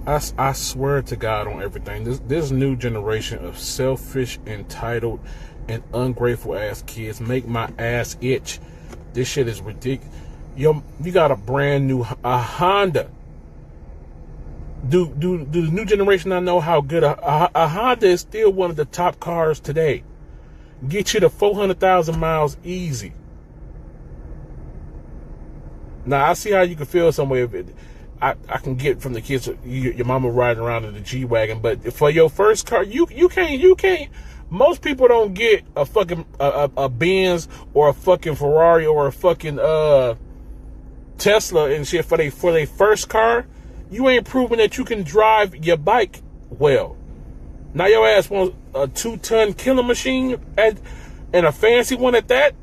I swear to God on everything. This new generation of selfish, entitled, and ungrateful ass kids make my ass itch. This shit is ridiculous. Yo, you got a brand new Honda. Do the new generation not know how good a Honda is? Still one of the top cars today. Get you to 400,000 miles easy. Now I see how you can feel some way of it. I can get from the kids, your mama riding around in the G wagon, but for your first car, you can't. Most people don't get a fucking a Benz or a fucking Ferrari or a fucking Tesla and shit for their first car. You ain't proving that you can drive your bike well. Now your ass wants a 2-ton killing machine and a fancy one at that.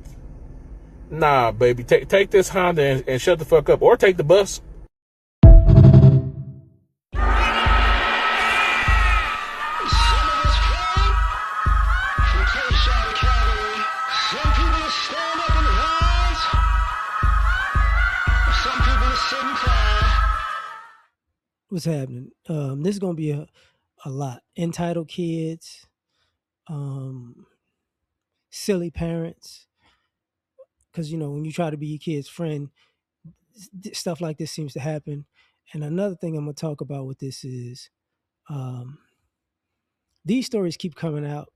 Nah, baby, take this Honda and shut the fuck up, or take the bus. What's happening? This is gonna be a lot. Entitled kids, um, silly parents, because when you try to be your kid's friend, stuff like this seems to happen. And another thing I'm gonna talk about with this is um, these stories keep coming out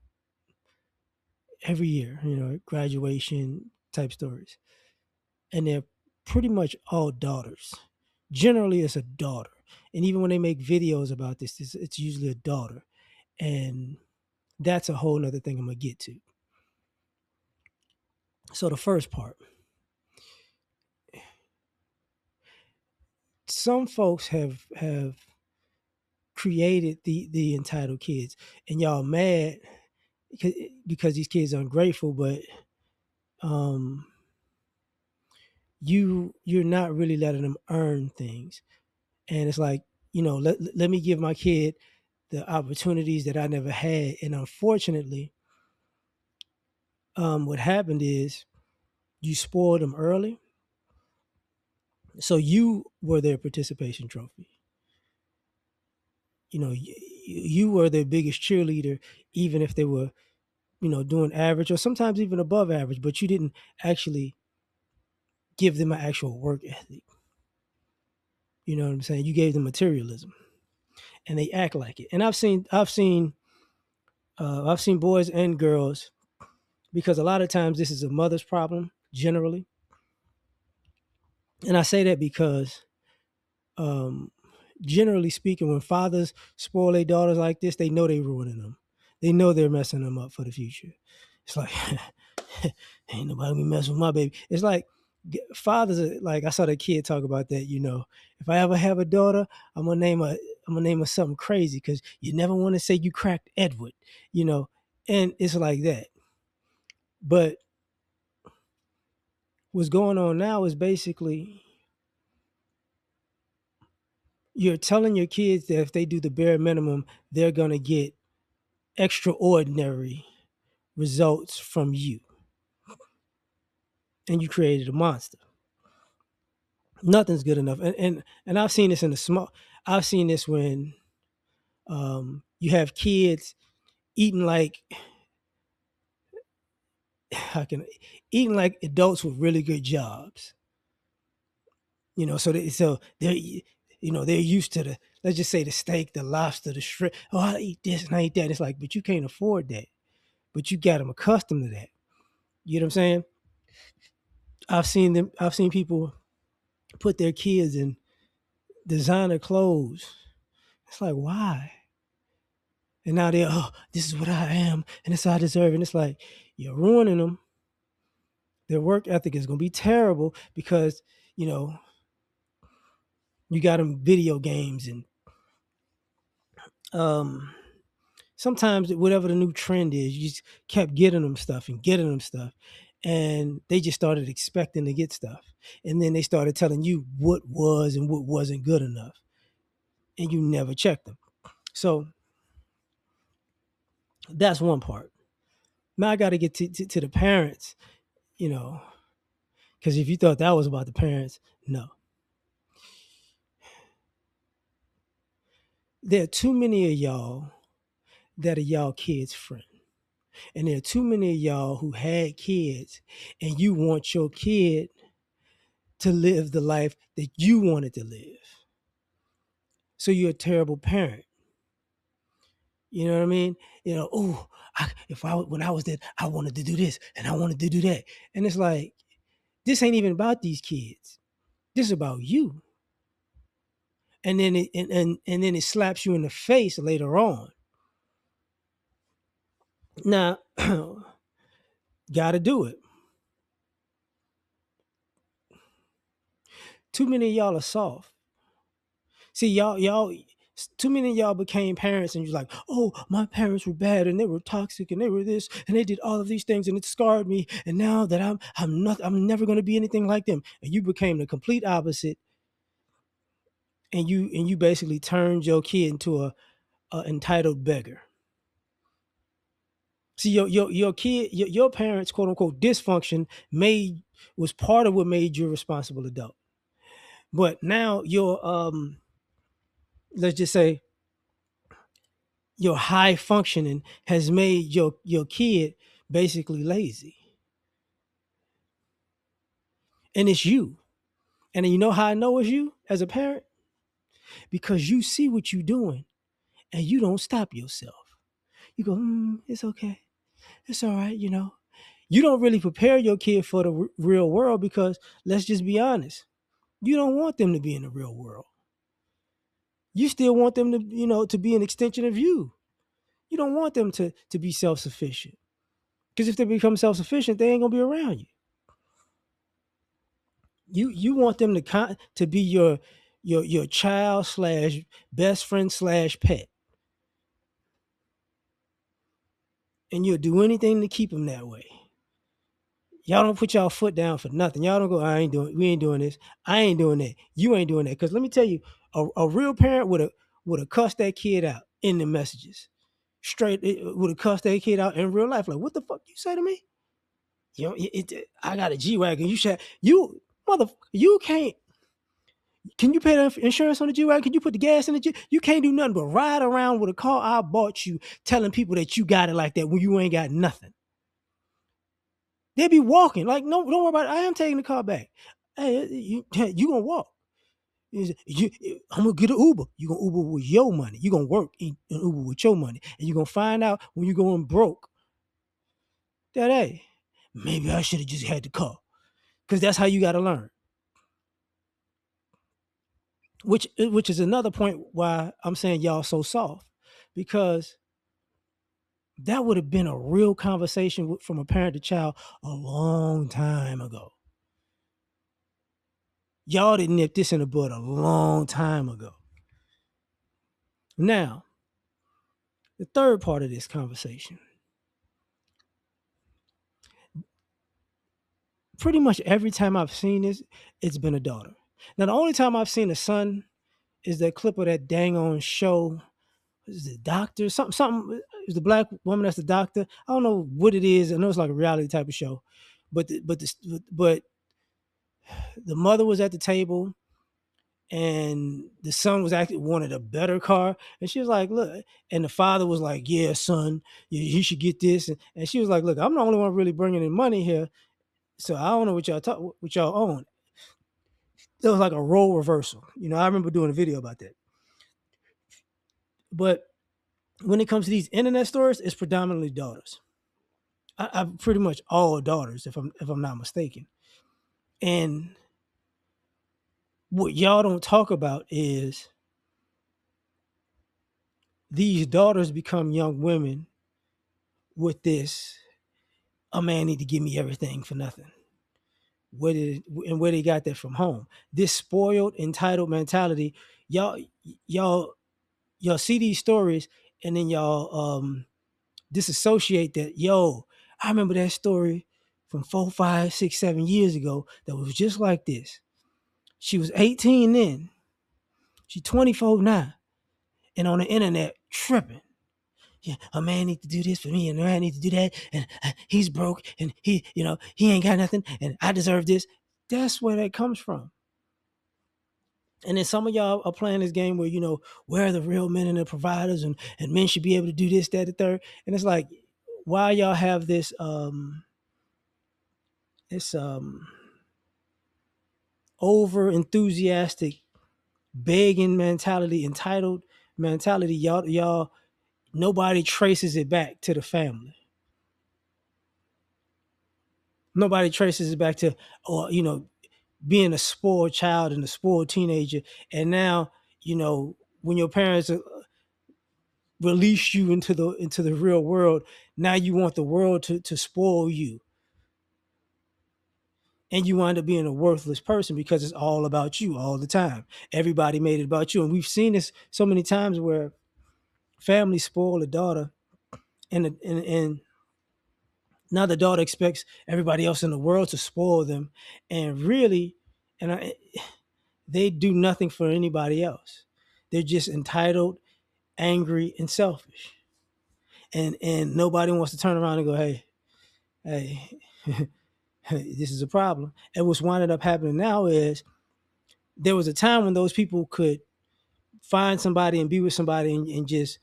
every year. Graduation type stories, and they're pretty much all daughters. Generally, it's a daughter, and even when they make videos about this, it's usually a daughter, and that's a whole nother thing I'm gonna get to. So the first part, some folks have created the entitled kids, and y'all mad because these kids are ungrateful, but um you're not really letting them earn things. And it's like, let me give my kid the opportunities that I never had. And unfortunately, what happened is you spoiled them early, so you were their participation trophy. You were their biggest cheerleader, even if they were, doing average or sometimes even above average, but you didn't actually give them an actual work ethic. You know what I'm saying? You gave them materialism, and they act like it. And I've seen boys and girls, because a lot of times this is a mother's problem generally, and I say that because um, generally speaking, when fathers spoil their daughters like this, they know they're ruining them. They know they're messing them up for the future. It's like, ain't nobody gonna mess with my baby. It's like fathers are like, I saw the kid talk about that. If I ever have a daughter, I'm gonna name her something crazy because you never want to say you cracked Edward. You know, and it's like that. But what's going on now is basically you're telling your kids that if they do the bare minimum, they're gonna get extraordinary results from you, and you created a monster. Nothing's good enough, and I've seen this in the small. I've seen this when you have kids eating like how can eating like adults with really good jobs. They're used to the, let's just say, the steak, the lobster, the shrimp. Oh, I eat this and I eat that. It's like, but you can't afford that. But you got them accustomed to that. You know what I'm saying? I've seen people put their kids in designer clothes. It's like, why? And now they're, oh, this is what I am, and this I deserve. And it's like, you're ruining them. Their work ethic is going to be terrible because, you know, you got them video games and um, sometimes whatever the new trend is, you just kept getting them stuff and getting them stuff. And they just started expecting to get stuff. And then they started telling you what was and what wasn't good enough. And you never checked them. So that's one part. Now I got to get to the parents, you know, because if you thought that was about the parents, no. there are too many of y'all that are y'all kids' friend. And there are too many of y'all who had kids and you want your kid to live the life that you wanted to live. So you're a terrible parent. You know what I mean? Oh, if I when I was there, I wanted to do this and I wanted to do that. And it's like, this ain't even about these kids. This is about you. And then and then it slaps you in the face later on. Now, gotta do it. Too many of y'all are soft. See, too many of y'all became parents and you're like, oh, my parents were bad and they were toxic and they were this and they did all of these things and it scarred me. And now that I'm never going to be anything like them. And you became the complete opposite. And you basically turned your kid into a entitled beggar. See, your kid, your parents, quote unquote, dysfunction was part of what made you a responsible adult. But now let's just say your high functioning has made your kid basically lazy. And it's you. And you know how I know it's you as a parent? Because you see what you're doing and you don't stop yourself. You go, it's okay. It's all right, You don't really prepare your kid for the real world because let's just be honest. You don't want them to be in the real world. You still want them to be an extension of you. You don't want them to be self-sufficient. Because if they become self-sufficient, they ain't gonna be around you. You want them to be your child slash best friend slash pet, and you'll do anything to keep them that way. Y'all don't put y'all foot down for nothing. Y'all don't go, we ain't doing this. I ain't doing that. You ain't doing that. Because let me tell you, a real parent would have cussed that kid out in the messages. Straight, would have cussed that kid out in real life. Like, what the fuck you say to me? I got a G wagon. You can't. Can you pay the insurance on the G wagon? Can you put the gas in the G? You can't do nothing but ride around with a car I bought you, telling people that you got it like that when you ain't got nothing. They be walking like, no, don't worry about it. I am taking the car back. Hey, you gonna walk? I'm gonna get an Uber. You gonna Uber with your money. You gonna work in Uber with your money, and you gonna find out when you're going broke that hey, maybe I should have just had the car, because that's how you got to learn. Which is another point why I'm saying y'all so soft, because that would have been a real conversation from a parent to child a long time ago. Y'all didn't nip this in the bud a long time ago. Now, the third part of this conversation. Pretty much every time I've seen this, it's been a daughter. Now, the only time I've seen a son is that clip of that dang on show. Is the doctor? Something is the black woman that's the doctor. I don't know what it is. I know it's like a reality type of show. But but the mother was at the table and the son was actually wanted a better car, and she was like, look, and the father was like, yeah, son, you should get this, and she was like, look, I'm the only one really bringing in money here, so I don't know what y'all own. It was like a role reversal. I remember doing a video about that. But when it comes to these internet stores, it's predominantly daughters. I'm pretty much all daughters, if I'm not mistaken. And what y'all don't talk about is these daughters become young women with this, a man need to give me everything for nothing. Where they got that from home? This spoiled, entitled mentality. Y'all see these stories and then y'all disassociate that. Yo, I remember that story from 4, 5, 6, 7 years ago that was just like this. She was 18 then. She's 24 now. And on the internet, tripping. Yeah, a man need to do this for me, and a man need to do that, and he's broke, and he ain't got nothing, and I deserve this. That's where that comes from. And then some of y'all are playing this game where, where are the real men and the providers, and men should be able to do this, that, the third. And it's like, why y'all have this over enthusiastic, begging mentality, entitled mentality? Y'all, nobody traces it back to the family. Nobody traces it back to, or being a spoiled child and a spoiled teenager. And now, when your parents release you into the real world, now you want the world to spoil you, and you wind up being a worthless person because it's all about you all the time. Everybody made it about you, and we've seen this so many times where families spoil a daughter, and now the daughter expects everybody else in the world to spoil them, and really, and they do nothing for anybody else. They're just entitled, angry, and selfish, and nobody wants to turn around and go, hey, this is a problem. And what's winding up happening now is, there was a time when those people could find somebody and be with somebody, and just,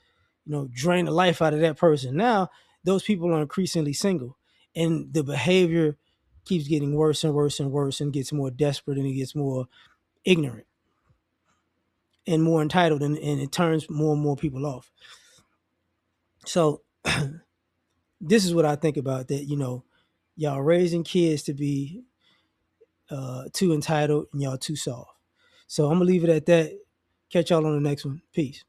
drain the life out of that person. Now those people are increasingly single, and the behavior keeps getting worse and worse and worse, and gets more desperate, and it gets more ignorant and more entitled, and it turns more and more people off. So this is what I think about that. Y'all raising kids to be too entitled, and y'all too soft. So I'm gonna leave it at that. Catch y'all on the next one. Peace.